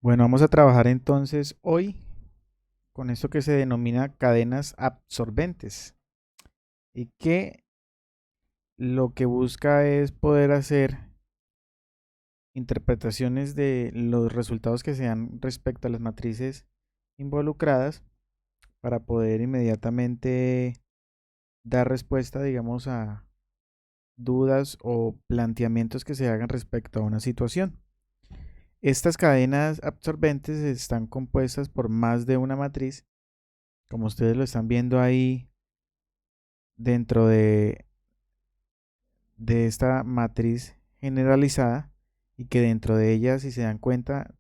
Bueno, vamos a trabajar entonces hoy con esto que se denomina cadenas absorbentes y que lo que busca es poder hacer interpretaciones de los resultados que se dan respecto a las matrices involucradas para poder inmediatamente dar respuesta, digamos, a dudas o planteamientos que se hagan respecto a una situación. Estas cadenas absorbentes están compuestas por más de una matriz, como ustedes lo están viendo ahí dentro de esta matriz generalizada y que dentro de ella, si se dan cuenta,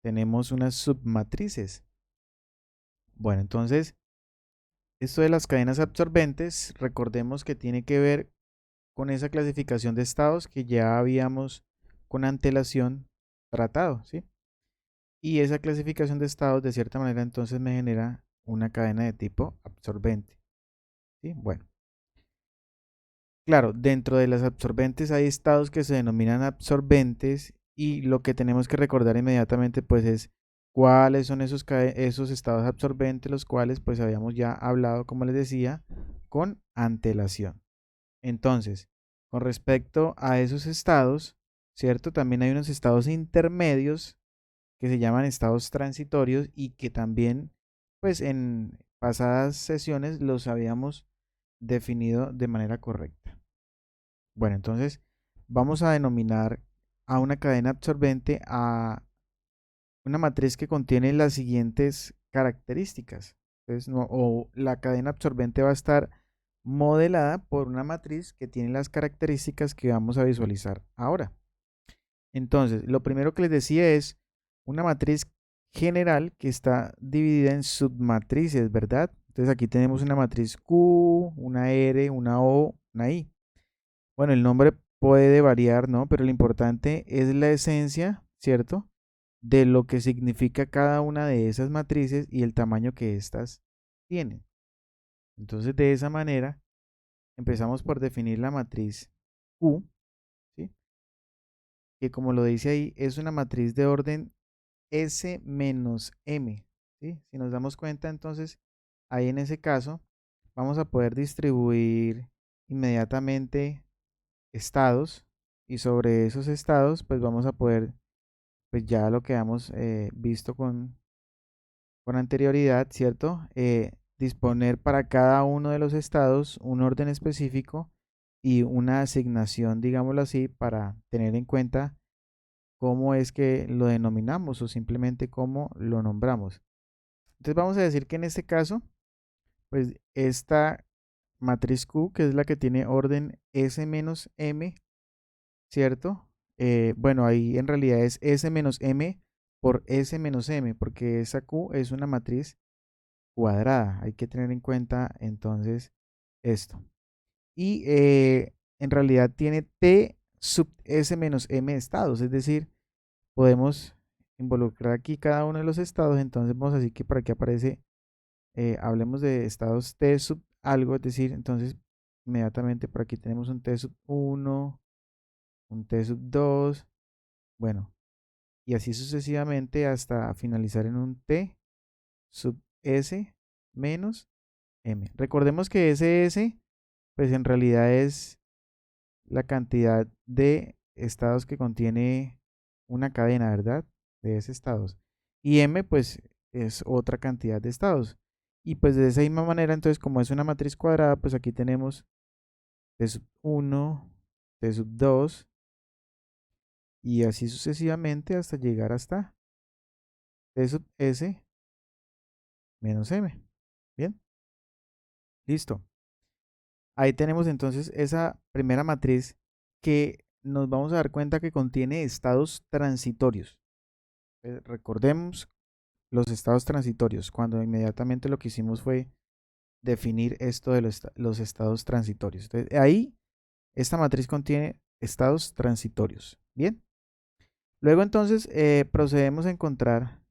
tenemos unas submatrices. Bueno, entonces, esto de las cadenas absorbentes, recordemos que tiene que ver con esa clasificación de estados que ya habíamos con antelación tratado, ¿sí? Y esa clasificación de estados, de cierta manera, entonces me genera una cadena de tipo absorbente, ¿sí? Bueno. Claro, dentro de las absorbentes hay estados que se denominan absorbentes y lo que tenemos que recordar inmediatamente pues es cuáles son esos estados absorbentes, los cuales pues habíamos ya hablado, como les decía, con antelación. Entonces, con respecto a esos estados, ¿cierto? También hay unos estados intermedios que se llaman estados transitorios y que también pues en pasadas sesiones los habíamos definido de manera correcta. Bueno, entonces vamos a denominar a una cadena absorbente a una matriz que contiene las siguientes características. Entonces, o la cadena absorbente va a estar modelada por una matriz que tiene las características que vamos a visualizar ahora. Entonces, lo primero que les decía es una matriz general que está dividida en submatrices, ¿verdad? Entonces aquí tenemos una matriz Q, una R, una O, una I. Bueno, el nombre puede variar, ¿no? Pero lo importante es la esencia, ¿cierto? De lo que significa cada una de esas matrices y el tamaño que éstas tienen. Entonces, de esa manera, empezamos por definir la matriz Q, ¿sí? Que como lo dice ahí, es una matriz de orden S menos M, ¿sí? Si nos damos cuenta, entonces, ahí en ese caso, vamos a poder distribuir inmediatamente estados y sobre esos estados pues vamos a poder, pues ya lo que hemos visto con anterioridad, ¿cierto? Disponer para cada uno de los estados un orden específico y una asignación, digámoslo así, para tener en cuenta cómo es que lo denominamos o simplemente cómo lo nombramos. Entonces vamos a decir que en este caso, pues esta matriz Q, que es la que tiene orden S menos M, ¿cierto? Bueno, ahí en realidad es S menos M por S menos M, porque esa Q es una matriz cuadrada. Hay que tener en cuenta entonces esto. Y en realidad tiene T sub S menos M estados, es decir, podemos involucrar aquí cada uno de los estados. Entonces vamos a decir que por aquí aparece, hablemos de estados T sub algo, es decir, entonces inmediatamente por aquí tenemos un T sub 1, un T sub 2. Bueno, y así sucesivamente hasta finalizar en un T sub S menos M. Recordemos que ese S, pues en realidad es la cantidad de estados que contiene una cadena, ¿verdad? De esos estados. Y M, pues es otra cantidad de estados. Y pues de esa misma manera, entonces, como es una matriz cuadrada, pues aquí tenemos T sub 1, T sub 2 y así sucesivamente hasta llegar hasta T sub S menos M. Bien, listo. Ahí tenemos entonces esa primera matriz que nos vamos a dar cuenta que contiene estados transitorios. Recordemos los estados transitorios, cuando inmediatamente lo que hicimos fue definir esto de los estados transitorios. Entonces, ahí esta matriz contiene estados transitorios. Bien, luego entonces procedemos a encontrar,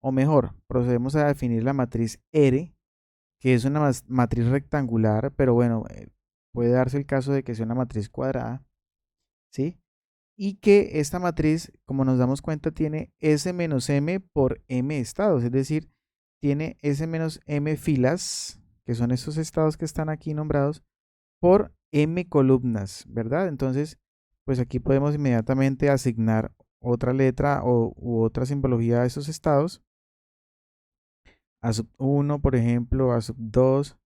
o mejor, procedemos a definir la matriz R, que es una matriz rectangular, pero bueno, puede darse el caso de que sea una matriz cuadrada, ¿sí? y que esta matriz, como nos damos cuenta, tiene S menos M por M estados, es decir, tiene S menos M filas, que son estos estados que están aquí nombrados, por M columnas, ¿verdad? Entonces, pues aquí podemos inmediatamente asignar otra letra u otra simbología a esos estados, a sub 1, por ejemplo, a sub 2,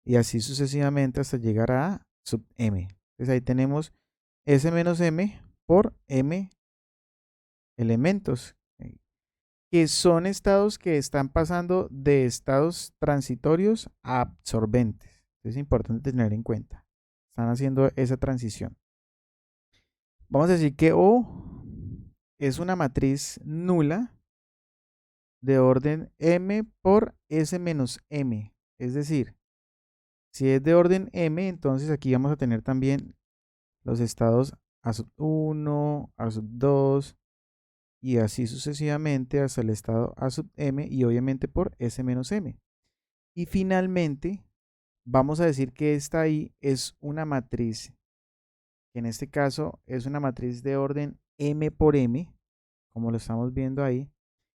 y así sucesivamente hasta llegar a sub M. Entonces ahí tenemos S menos M por M elementos, que son estados que están pasando de estados transitorios a absorbentes. Es importante tener en cuenta. Están haciendo esa transición. Vamos a decir que O es una matriz nula de orden M por S menos M. Es decir, si es de orden M, entonces aquí vamos a tener también los estados A sub 1, A sub 2 y así sucesivamente hasta el estado A sub M y obviamente por S menos M. Y finalmente vamos a decir que esta ahí es una matriz, que en este caso es una matriz de orden M por M, como lo estamos viendo ahí,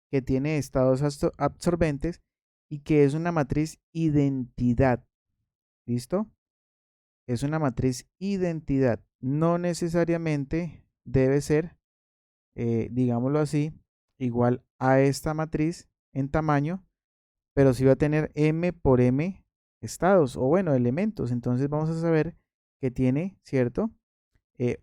que tiene estados absorbentes y que es una matriz identidad. ¿Listo? Es una matriz identidad. No necesariamente debe ser, digámoslo así, igual a esta matriz en tamaño, pero sí va a tener M por M estados o bueno, elementos. Entonces vamos a saber que tiene, ¿cierto?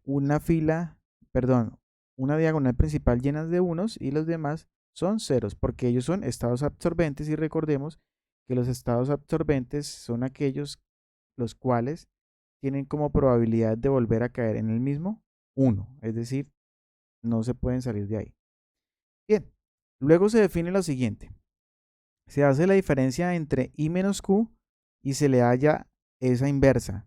Una fila, perdón, una diagonal principal llena de unos y los demás son ceros, porque ellos son estados absorbentes y recordemos que los estados absorbentes son aquellos los cuales tienen como probabilidad de volver a caer en el mismo uno, es decir, no se pueden salir de ahí. Bien, luego se define lo siguiente. Se hace la diferencia entre I menos Q y se le halla esa inversa,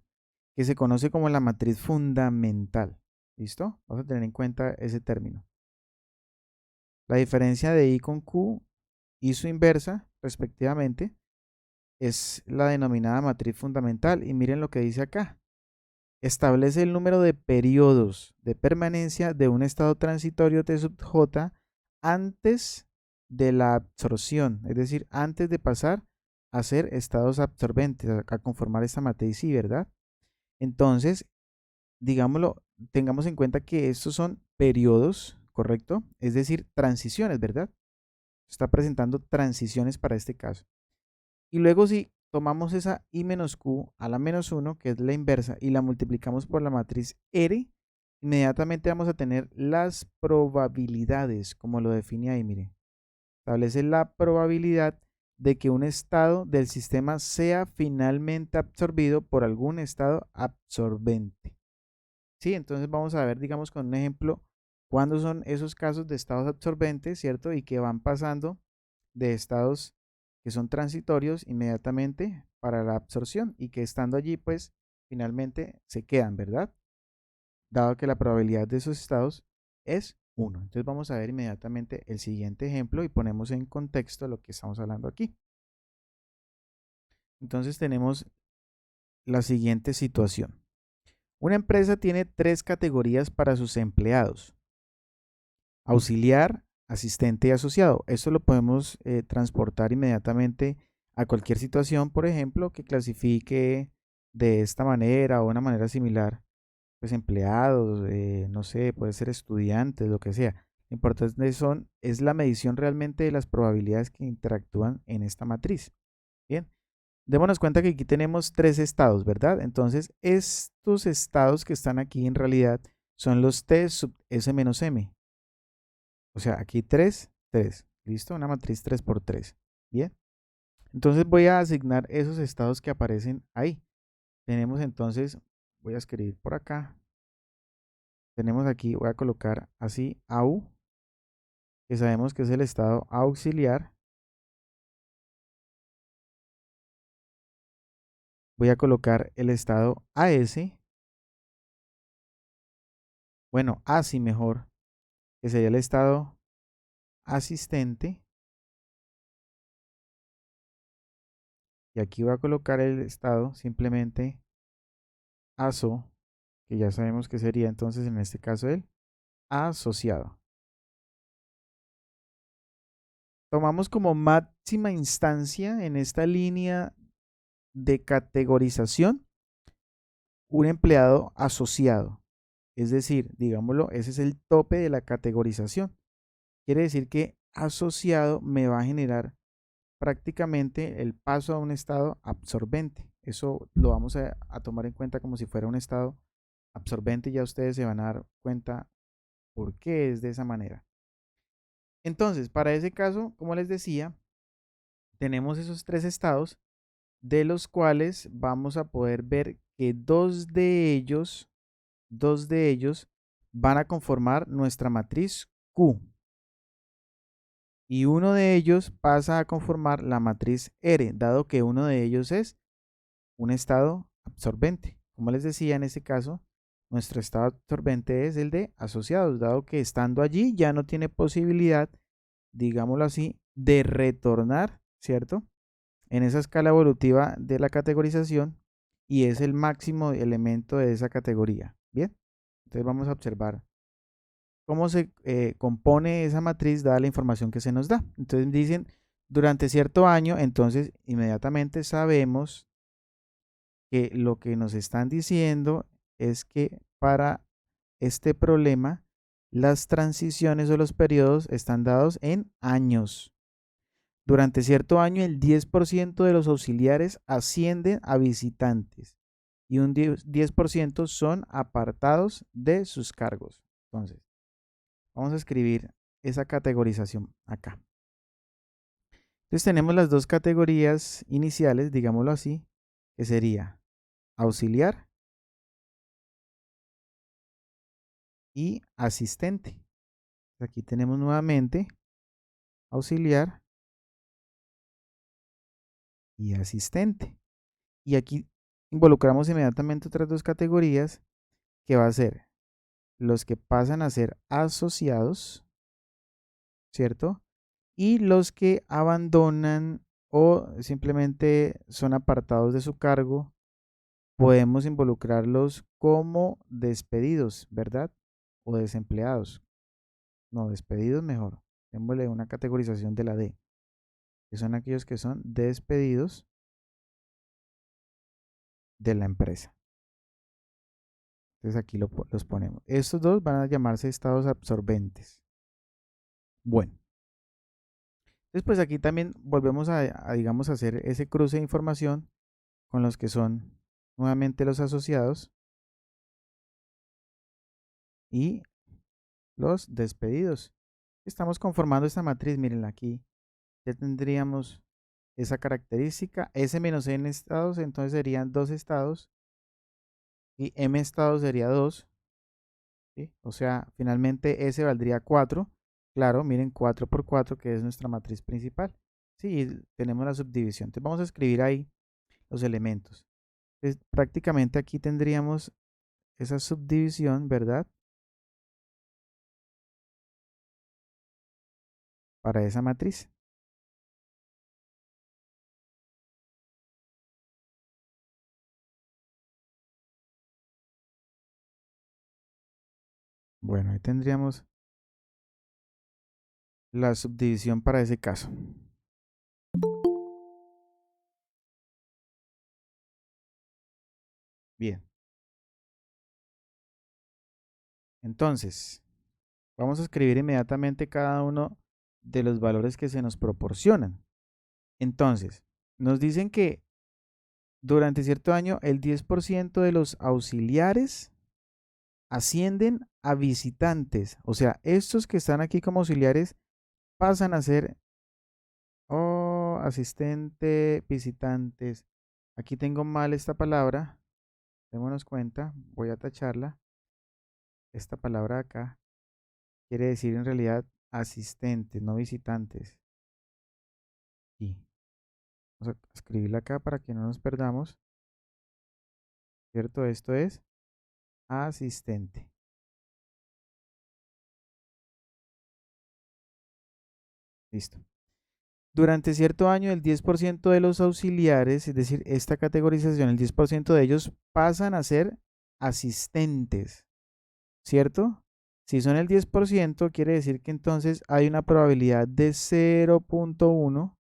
que se conoce como la matriz fundamental. ¿Listo? Vamos a tener en cuenta ese término. La diferencia de I con Q y su inversa, respectivamente, es la denominada matriz fundamental. Y miren lo que dice acá. Establece el número de periodos de permanencia de un estado transitorio T sub J antes de la absorción, es decir, antes de pasar a ser estados absorbentes, a conformar esta matriz I, ¿verdad? Entonces, digámoslo, tengamos en cuenta que estos son periodos, ¿correcto? Es decir, transiciones, ¿verdad? Está presentando transiciones para este caso. Y luego si tomamos esa I menos Q a la menos 1, que es la inversa, y la multiplicamos por la matriz R, inmediatamente vamos a tener las probabilidades, como lo define ahí, mire. Establece la probabilidad de que un estado del sistema sea finalmente absorbido por algún estado absorbente. Sí, entonces vamos a ver, digamos, con un ejemplo, cuándo son esos casos de estados absorbentes, ¿cierto? Y que van pasando de estados que son transitorios inmediatamente para la absorción y que estando allí, pues, finalmente se quedan, ¿verdad? Dado que la probabilidad de esos estados es 1. Entonces vamos a ver inmediatamente el siguiente ejemplo y ponemos en contexto lo que estamos hablando aquí. Entonces tenemos la siguiente situación. Una empresa tiene 3 categorías para sus empleados: auxiliar, asistente y asociado. Esto lo podemos transportar inmediatamente a cualquier situación, por ejemplo, que clasifique de esta manera o una manera similar, pues empleados, no sé, puede ser estudiantes, lo que sea. Lo importante es la medición realmente de las probabilidades que interactúan en esta matriz. Bien, démonos cuenta que aquí tenemos 3 estados, ¿verdad? Entonces, estos estados que están aquí en realidad son los T sub S menos M. O sea, aquí 3, 3. ¿Listo? Una matriz 3 por 3. Bien. Entonces voy a asignar esos estados que aparecen ahí. Tenemos entonces, voy a escribir por acá. Tenemos aquí, voy a colocar así AU, que sabemos que es el estado auxiliar. Voy a colocar el estado AS. Bueno, ASI mejor, que sería el estado asistente. Y aquí voy a colocar el estado simplemente ASO, que ya sabemos que sería entonces en este caso el asociado. Tomamos como máxima instancia en esta línea de categorización un empleado asociado. Es decir, digámoslo, ese es el tope de la categorización. Quiere decir que asociado me va a generar prácticamente el paso a un estado absorbente. Eso lo vamos a tomar en cuenta como si fuera un estado absorbente. Ya ustedes se van a dar cuenta por qué es de esa manera. Entonces, para ese caso, como les decía, tenemos esos tres estados de los cuales vamos a poder ver que dos de ellos van a conformar nuestra matriz Q y uno de ellos pasa a conformar la matriz R, dado que uno de ellos es un estado absorbente. Como les decía, en este caso, nuestro estado absorbente es el de asociados, dado que estando allí ya no tiene posibilidad, digámoslo así, de retornar, ¿cierto? En esa escala evolutiva de la categorización y es el máximo elemento de esa categoría. Bien, entonces vamos a observar cómo se compone esa matriz dada la información que se nos da. Entonces dicen, durante cierto año, entonces inmediatamente sabemos que lo que nos están diciendo es que para este problema las transiciones o los periodos están dados en años. Durante cierto año, el 10% de los auxiliares ascienden a visitantes y un 10% son apartados de sus cargos. Entonces, vamos a escribir esa categorización acá. Entonces tenemos las dos categorías iniciales, digámoslo así, que sería auxiliar y asistente. Aquí tenemos nuevamente auxiliar y asistente. Y aquí involucramos inmediatamente otras dos categorías que va a ser los que pasan a ser asociados, ¿cierto? Y los que abandonan o simplemente son apartados de su cargo, podemos involucrarlos como despedidos, ¿verdad? O desempleados. No, despedidos mejor. Démosle una categorización de la D, que son aquellos que son despedidos de la empresa. Entonces aquí los ponemos. Estos dos van a llamarse estados absorbentes. Bueno, después aquí también volvemos digamos, a hacer ese cruce de información con los que son nuevamente los asociados y los despedidos. Estamos conformando esta matriz, miren aquí, ya tendríamos esa característica, S menos N estados, entonces serían dos estados y M estados sería 2, ¿sí? O sea, finalmente S valdría 4, claro, miren 4 por 4 que es nuestra matriz principal, sí, tenemos la subdivisión, entonces vamos a escribir ahí los elementos. Entonces, prácticamente aquí tendríamos esa subdivisión, ¿verdad? Para esa matriz. Bueno, ahí tendríamos la subdivisión para ese caso. Bien, entonces vamos a escribir inmediatamente cada uno de los valores que se nos proporcionan. Entonces, nos dicen que durante cierto año el 10% de los auxiliares ascienden a visitantes. O sea, estos que están aquí como auxiliares pasan a ser asistente, visitantes. Aquí tengo mal esta palabra. Démonos cuenta, voy a tacharla. Esta palabra de acá quiere decir en realidad asistentes, no visitantes. Y vamos a escribirla acá para que no nos perdamos. ¿Cierto? Esto es asistente. Listo. Durante cierto año, el 10% de los auxiliares, es decir, esta categorización, el 10% de ellos pasan a ser asistentes, ¿cierto? Si son el 10%, quiere decir que entonces hay una probabilidad de 0.1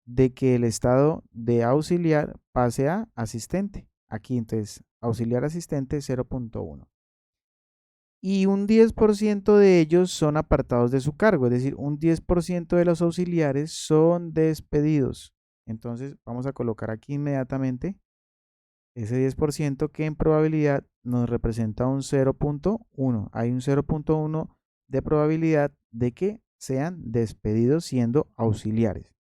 de que el estado de auxiliar pase a asistente. Aquí entonces, auxiliar asistente 0.1. Y un 10% de ellos son apartados de su cargo, es decir, un 10% de los auxiliares son despedidos. Entonces vamos a colocar aquí inmediatamente ese 10% que en probabilidad nos representa un 0.1. Hay un 0.1 de probabilidad de que sean despedidos siendo auxiliares.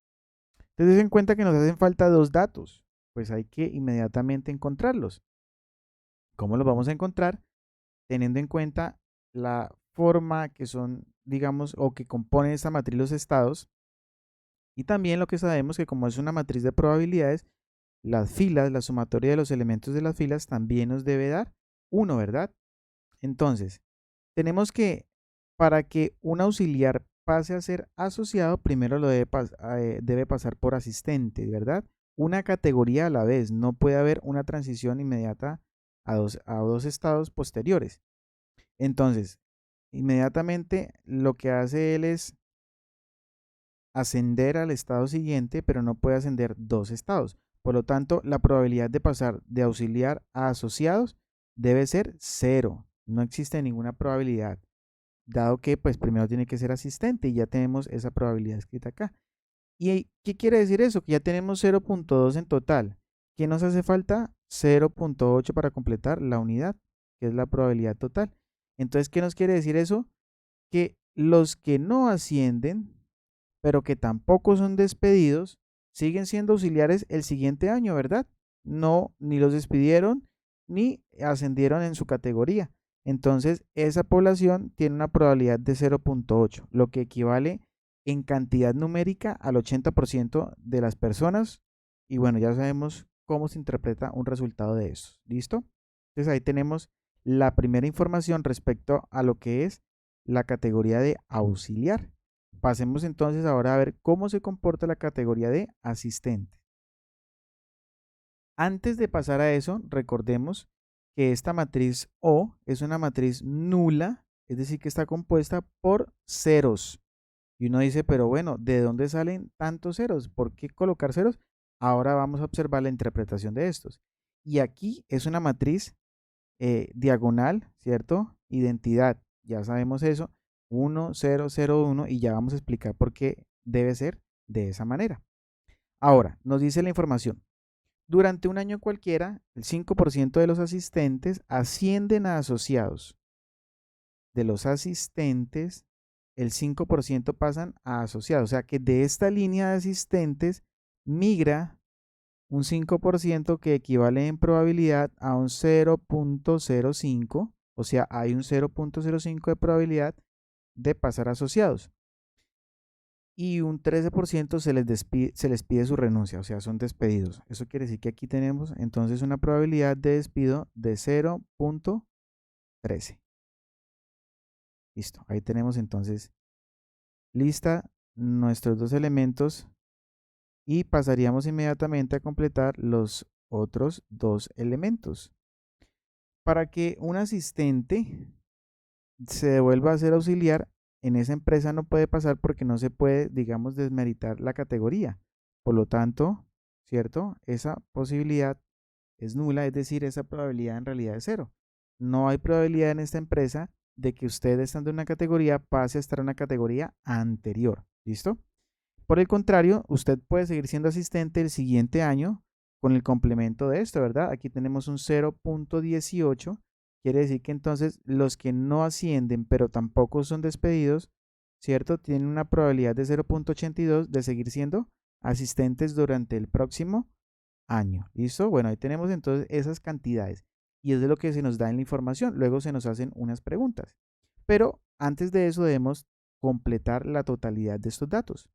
Entonces den en cuenta que nos hacen falta dos datos, pues hay que inmediatamente encontrarlos. ¿Cómo los vamos a encontrar? Teniendo en cuenta la forma que son, digamos, o que componen esta matriz los estados, y también lo que sabemos que como es una matriz de probabilidades, las filas, la sumatoria de los elementos de las filas también nos debe dar 1, ¿verdad? Entonces, tenemos que para que un auxiliar pase a ser asociado, primero debe pasar por asistente, ¿verdad? Una categoría a la vez, no puede haber una transición inmediata a dos estados posteriores. Entonces, inmediatamente lo que hace él es ascender al estado siguiente, pero no puede ascender dos estados. Por lo tanto, la probabilidad de pasar de auxiliar a asociados debe ser 0. No existe ninguna probabilidad, dado que pues primero tiene que ser asistente y ya tenemos esa probabilidad escrita acá. ¿Y qué quiere decir eso? Que ya tenemos 0.2 en total. ¿Qué nos hace falta? 0.8 para completar la unidad, que es la probabilidad total. Entonces, ¿qué nos quiere decir eso? Que los que no ascienden, pero que tampoco son despedidos, siguen siendo auxiliares el siguiente año, ¿verdad? No, ni los despidieron ni ascendieron en su categoría. Entonces, esa población tiene una probabilidad de 0.8, lo que equivale en cantidad numérica al 80% de las personas. Y bueno, ya sabemos cómo se interpreta un resultado de eso. ¿Listo? Entonces ahí tenemos la primera información respecto a lo que es la categoría de auxiliar. Pasemos entonces ahora a ver cómo se comporta la categoría de asistente. Antes de pasar a eso, recordemos que esta matriz O es una matriz nula, es decir, que está compuesta por ceros. Y uno dice, pero bueno, ¿de dónde salen tantos ceros? ¿Por qué colocar ceros? Ahora vamos a observar la interpretación de estos. Y aquí es una matriz diagonal, ¿cierto? Identidad, ya sabemos eso, 1, 0, 0, 1, y ya vamos a explicar por qué debe ser de esa manera. Ahora, nos dice la información. Durante un año cualquiera, el 5% de los asistentes ascienden a asociados. De los asistentes, el 5% pasan a asociados. O sea que de esta línea de asistentes migra un 5% que equivale en probabilidad a un 0.05, o sea, hay un 0.05 de probabilidad de pasar asociados. Y un 13% se les pide su renuncia, o sea, son despedidos. Eso quiere decir que aquí tenemos entonces una probabilidad de despido de 0.13. Listo, ahí tenemos entonces lista nuestros dos elementos y pasaríamos inmediatamente a completar los otros dos elementos. Para que un asistente se devuelva a ser auxiliar, en esa empresa no puede pasar porque no se puede, digamos, desmeritar la categoría. Por lo tanto, ¿cierto? Esa posibilidad es nula, es decir, esa probabilidad en realidad es 0. No hay probabilidad en esta empresa de que usted estando en una categoría pase a estar en una categoría anterior. ¿Listo? Por el contrario, usted puede seguir siendo asistente el siguiente año con el complemento de esto, ¿verdad? Aquí tenemos un 0.18, quiere decir que entonces los que no ascienden pero tampoco son despedidos, ¿cierto? Tienen una probabilidad de 0.82 de seguir siendo asistentes durante el próximo año. ¿Listo? Bueno, ahí tenemos entonces esas cantidades y es de lo que se nos da en la información. Luego se nos hacen unas preguntas. Pero antes de eso debemos completar la totalidad de estos datos.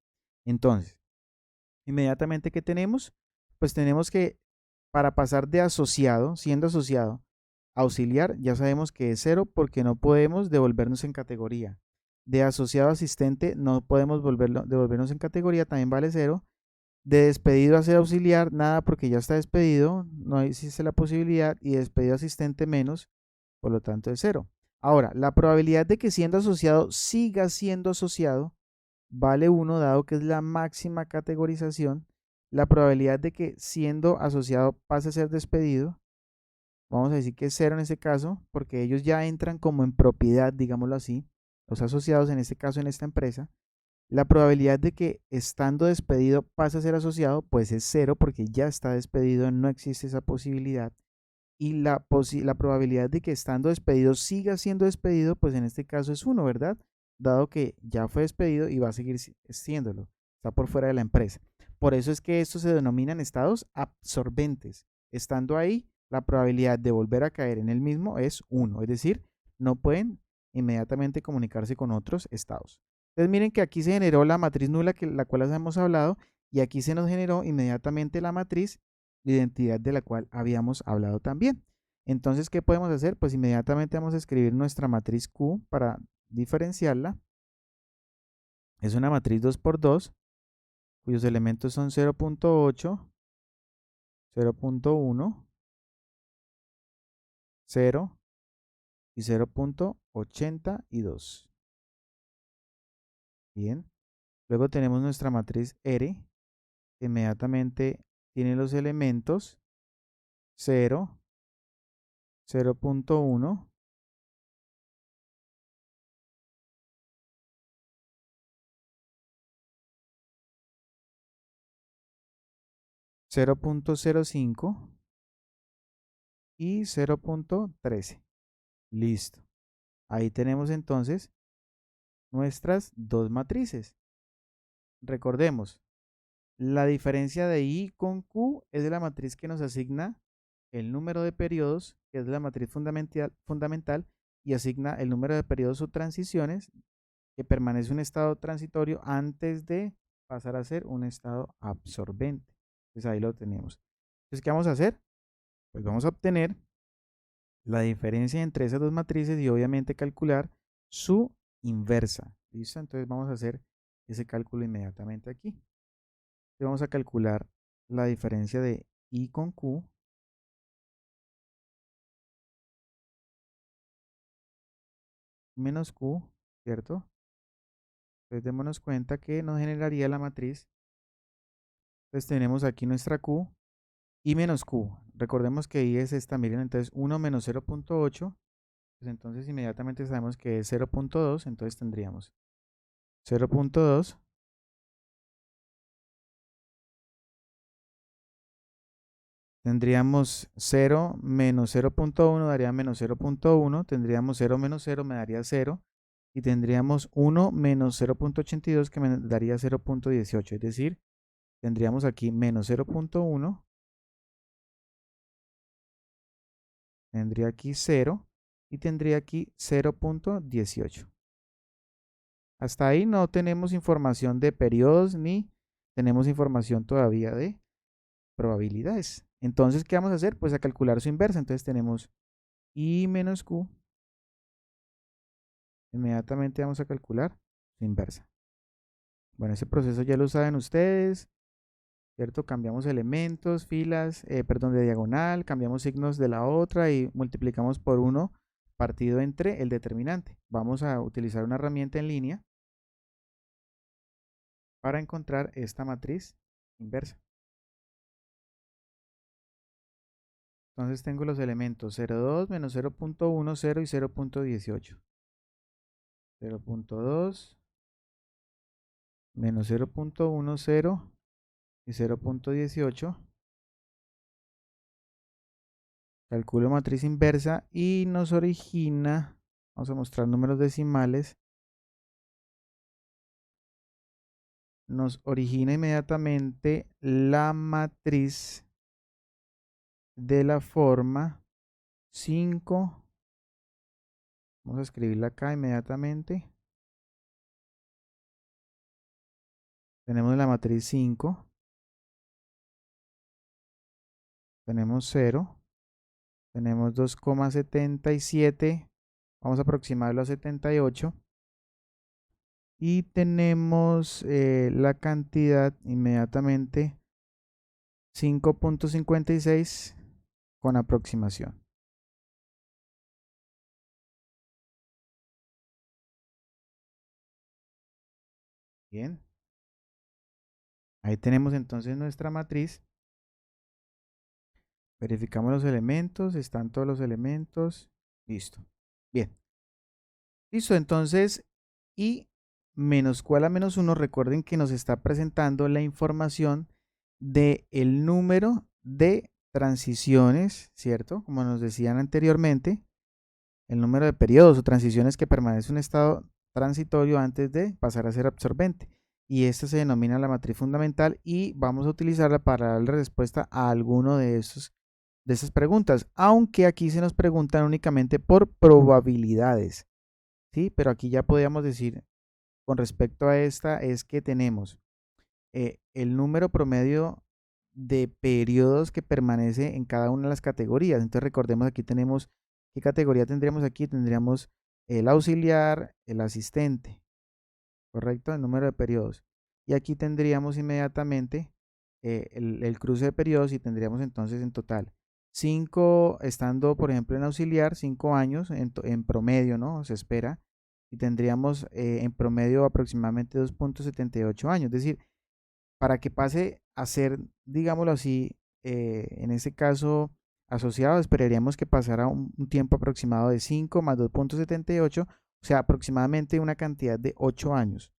Entonces, inmediatamente que tenemos, pues tenemos que para pasar de asociado, siendo asociado, a auxiliar, ya sabemos que es 0 porque no podemos devolvernos en categoría. De asociado a asistente no podemos devolvernos en categoría, también vale 0. De despedido a ser auxiliar, nada porque ya está despedido, no existe la posibilidad, y de despedido asistente menos, por lo tanto es cero. Ahora, la probabilidad de que siendo asociado siga siendo asociado vale 1 dado que es la máxima categorización. La probabilidad de que siendo asociado pase a ser despedido, vamos a decir que es cero en este caso, porque ellos ya entran como en propiedad, digámoslo así, los asociados en este caso en esta empresa. La probabilidad de que estando despedido pase a ser asociado, pues es cero porque ya está despedido, no existe esa posibilidad. Y la probabilidad de que estando despedido siga siendo despedido, pues en este caso es uno, ¿verdad? Dado que ya fue despedido y va a seguir siéndolo, está por fuera de la empresa. Por eso es que estos se denominan estados absorbentes. Estando ahí, la probabilidad de volver a caer en el mismo es uno, es decir, no pueden inmediatamente comunicarse con otros estados. Entonces miren que aquí se generó la matriz nula, que la cual hemos hablado, y aquí se nos generó inmediatamente la matriz de identidad de la cual habíamos hablado también. Entonces, ¿qué podemos hacer? Pues inmediatamente vamos a escribir nuestra matriz Q para diferenciarla. Es una matriz 2×2, cuyos elementos son 0.8, 0.1, 0 y 0.82. Bien. Luego tenemos nuestra matriz R, que inmediatamente tiene los elementos 0, 0.1, 0.05 y 0.13. Listo. Ahí tenemos entonces nuestras dos matrices. Recordemos, la diferencia de I con Q es de la matriz que nos asigna el número de periodos, que es la matriz fundamental, y asigna el número de periodos o transiciones que permanece un estado transitorio antes de pasar a ser un estado absorbente. Entonces ahí lo tenemos. Entonces, ¿qué vamos a hacer? Pues vamos a obtener la diferencia entre esas dos matrices y obviamente calcular su inversa. ¿Listo? Entonces vamos a hacer ese cálculo inmediatamente aquí. Entonces vamos a calcular la diferencia de I con Q menos Q, ¿cierto? Entonces démonos cuenta que nos generaría la matriz. Entonces tenemos aquí nuestra Q y menos Q. Recordemos que I es esta, miren, entonces 1 menos 0.8, pues entonces inmediatamente sabemos que es 0.2, entonces tendríamos 0.2. Tendríamos 0 menos 0.1 daría menos 0.1, tendríamos 0 menos 0 me daría 0, y tendríamos 1 menos 0.82 que me daría 0.18, es decir, tendríamos aquí menos 0.1, tendría aquí 0 y tendría aquí 0.18. Hasta ahí no tenemos información de periodos ni tenemos información todavía de probabilidades. Entonces, ¿qué vamos a hacer? Pues a calcular su inversa. Entonces tenemos I menos Q. Inmediatamente vamos a calcular su inversa. Bueno, ese proceso ya lo saben ustedes, ¿cierto? Cambiamos elementos, filas, perdón, de diagonal, cambiamos signos de la otra y multiplicamos por 1 partido entre el determinante. Vamos a utilizar una herramienta en línea para encontrar esta matriz inversa. Entonces tengo los elementos 0,2 menos 0.1, 0 y 0.18. 0.2 menos 0.1, 0 y 0.18. Calculo matriz inversa y nos origina, vamos a mostrar números decimales, nos origina inmediatamente la matriz de la forma 5. Vamos a escribirla acá inmediatamente. Tenemos la matriz 5, tenemos 0, tenemos 2,77, vamos a aproximarlo a 78, Y tenemos la cantidad inmediatamente 5.56 con aproximación. Bien, ahí tenemos entonces nuestra matriz. Verificamos los elementos, están todos los elementos. Listo. Bien. Listo, entonces, y menos cual a menos uno, recuerden que nos está presentando la información de el número de transiciones, ¿cierto? Como nos decían anteriormente, el número de periodos o transiciones que permanece en un estado transitorio antes de pasar a ser absorbente. Y esta se denomina la matriz fundamental y vamos a utilizarla para darle respuesta a alguno de esas preguntas, aunque aquí se nos preguntan únicamente por probabilidades, ¿sí? Pero aquí ya podríamos decir con respecto a esta es que tenemos el número promedio de periodos que permanece en cada una de las categorías. Entonces recordemos aquí tenemos, ¿qué categoría tendríamos aquí? Tendríamos el auxiliar, el asistente, ¿correcto? El número de periodos. Y aquí tendríamos inmediatamente el cruce de periodos y tendríamos entonces en total 5, estando por ejemplo en auxiliar, 5 años en promedio, ¿no? Se espera. Y tendríamos en promedio aproximadamente 2.78 años. Es decir, para que pase a ser, digámoslo así, en este caso asociado, esperaríamos que pasara un tiempo aproximado de 5 más 2.78, o sea, aproximadamente una cantidad de 8 años,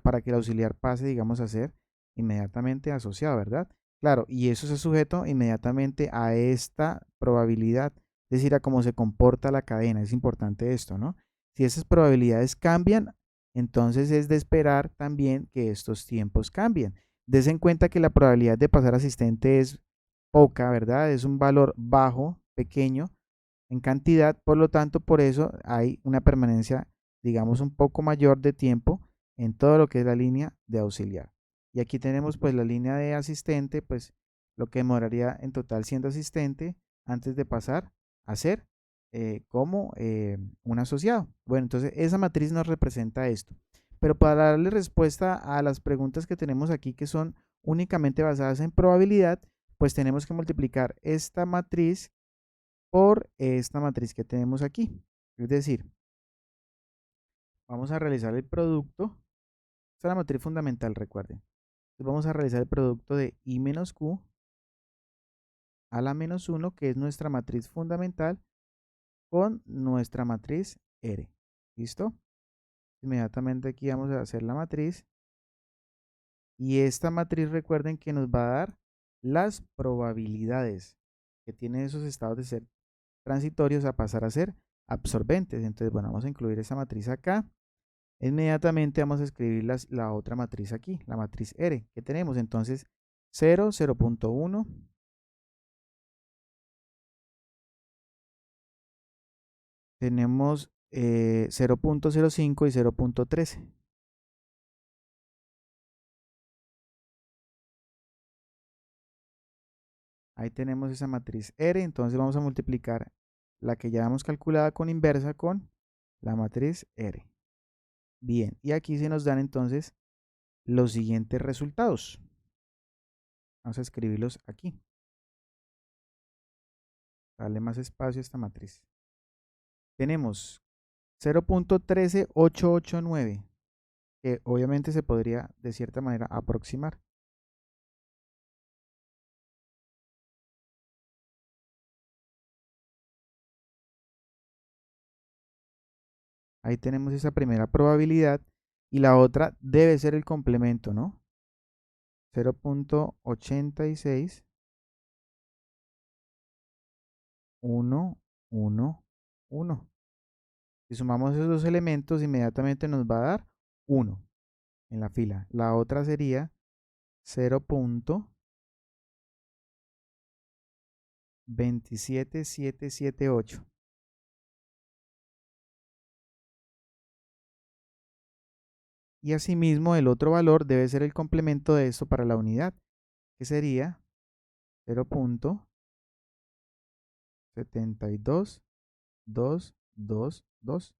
para que el auxiliar pase, digamos, a ser inmediatamente asociado, ¿verdad? Claro, y eso se sujeto inmediatamente a esta probabilidad, es decir, a cómo se comporta la cadena. Es importante esto, ¿no? Si esas probabilidades cambian, entonces es de esperar también que estos tiempos cambien. Des en cuenta que la probabilidad de pasar asistente es poca, ¿verdad? Es un valor bajo, pequeño en cantidad, por lo tanto, por eso hay una permanencia, digamos, un poco mayor de tiempo en todo lo que es la línea de auxiliar. Y aquí tenemos pues la línea de asistente, pues lo que demoraría en total siendo asistente antes de pasar a ser como un asociado. Bueno, entonces esa matriz nos representa esto. Pero para darle respuesta a las preguntas que tenemos aquí, que son únicamente basadas en probabilidad, pues tenemos que multiplicar esta matriz por esta matriz que tenemos aquí. Es decir, vamos a realizar el producto. Esta es la matriz fundamental, recuerden. Entonces vamos a realizar el producto de I menos Q a la menos 1, que es nuestra matriz fundamental, con nuestra matriz R. ¿Listo? Inmediatamente aquí vamos a hacer la matriz. Y esta matriz, recuerden que nos va a dar las probabilidades que tienen esos estados de ser transitorios a pasar a ser absorbentes. Entonces, bueno, vamos a incluir esa matriz acá. Inmediatamente vamos a escribir la otra matriz aquí, la matriz R, que tenemos entonces 0, 0.1, tenemos 0.05 y 0.13. Ahí tenemos esa matriz R, entonces vamos a multiplicar la que ya hemos calculado con inversa con la matriz R. Bien, y aquí se nos dan entonces los siguientes resultados. Vamos a escribirlos aquí. Darle más espacio a esta matriz. Tenemos 0.13889, que obviamente se podría de cierta manera aproximar. Ahí tenemos esa primera probabilidad y la otra debe ser el complemento, ¿no? 0.86111. Si sumamos esos dos elementos, inmediatamente nos va a dar 1 en la fila. La otra sería 0.27778. Y asimismo, el otro valor debe ser el complemento de esto para la unidad, que sería 0.72222.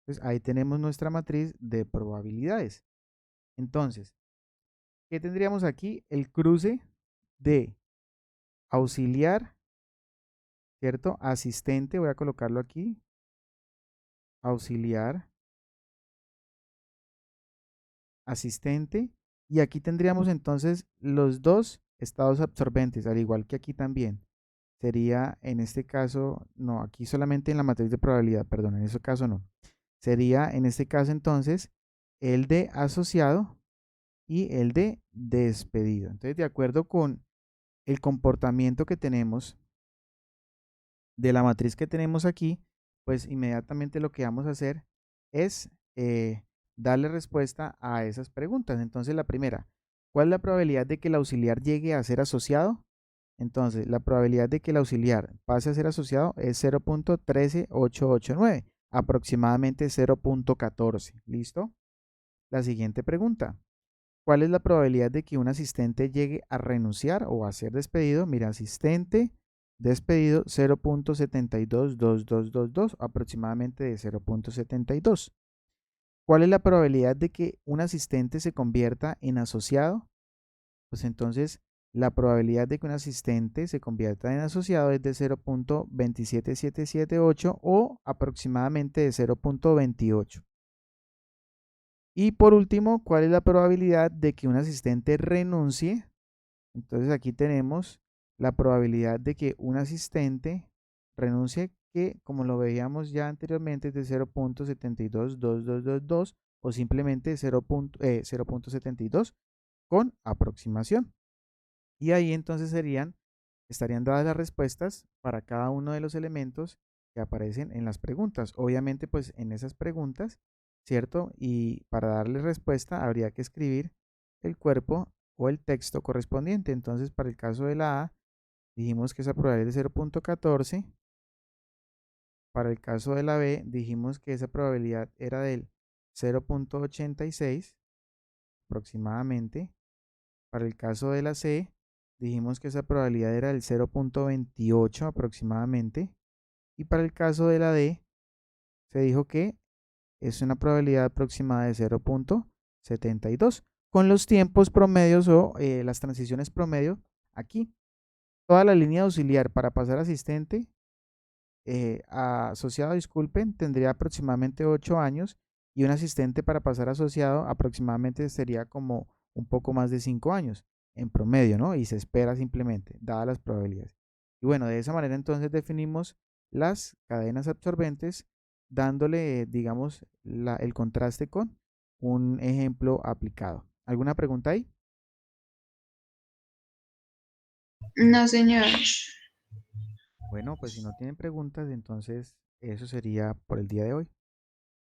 Entonces, ahí tenemos nuestra matriz de probabilidades. Entonces, ¿qué tendríamos aquí? El cruce de auxiliar, ¿cierto? Asistente, voy a colocarlo aquí. Auxiliar, asistente. Y aquí tendríamos entonces los dos estados absorbentes, al igual que aquí también. Sería en este caso, no, aquí solamente en la matriz de probabilidad, perdón, en ese caso no. Sería en este caso entonces el de asociado y el de despedido. Entonces, de acuerdo con el comportamiento que tenemos de la matriz que tenemos aquí, pues inmediatamente lo que vamos a hacer es darle respuesta a esas preguntas. Entonces, la primera, ¿cuál es la probabilidad de que el auxiliar llegue a ser asociado? Entonces, la probabilidad de que el auxiliar pase a ser asociado es 0.13889, aproximadamente 0.14. ¿Listo? La siguiente pregunta. ¿Cuál es la probabilidad de que un asistente llegue a renunciar o a ser despedido? Mira, asistente despedido 0.722222, aproximadamente de 0.72. ¿Cuál es la probabilidad de que un asistente se convierta en asociado? Pues entonces la probabilidad de que un asistente se convierta en asociado es de 0.27778 o aproximadamente de 0.28. Y por último, ¿cuál es la probabilidad de que un asistente renuncie? Entonces aquí tenemos la probabilidad de que un asistente renuncie, que como lo veíamos ya anteriormente es de 0.722222 o simplemente 0.72 con aproximación. Y ahí entonces estarían dadas las respuestas para cada uno de los elementos que aparecen en las preguntas. Obviamente, pues en esas preguntas, ¿cierto? Y para darle respuesta habría que escribir el cuerpo o el texto correspondiente. Entonces, para el caso de la A, dijimos que esa probabilidad es de 0.14. Para el caso de la B, dijimos que esa probabilidad era del 0.86 aproximadamente. Para el caso de la C, dijimos que esa probabilidad era del 0.28 aproximadamente. Y para el caso de la D, se dijo que es una probabilidad aproximada de 0.72. Con los tiempos promedios o las transiciones promedio, aquí toda la línea auxiliar para pasar asistente asociado, disculpen, tendría aproximadamente 8 años y un asistente para pasar asociado aproximadamente sería como un poco más de 5 años en promedio, ¿no? Y se espera simplemente, dadas las probabilidades. Y bueno, de esa manera entonces definimos las cadenas absorbentes dándole, digamos, el contraste con un ejemplo aplicado. ¿Alguna pregunta ahí? No, señor. Bueno, pues si no tienen preguntas, entonces eso sería por el día de hoy.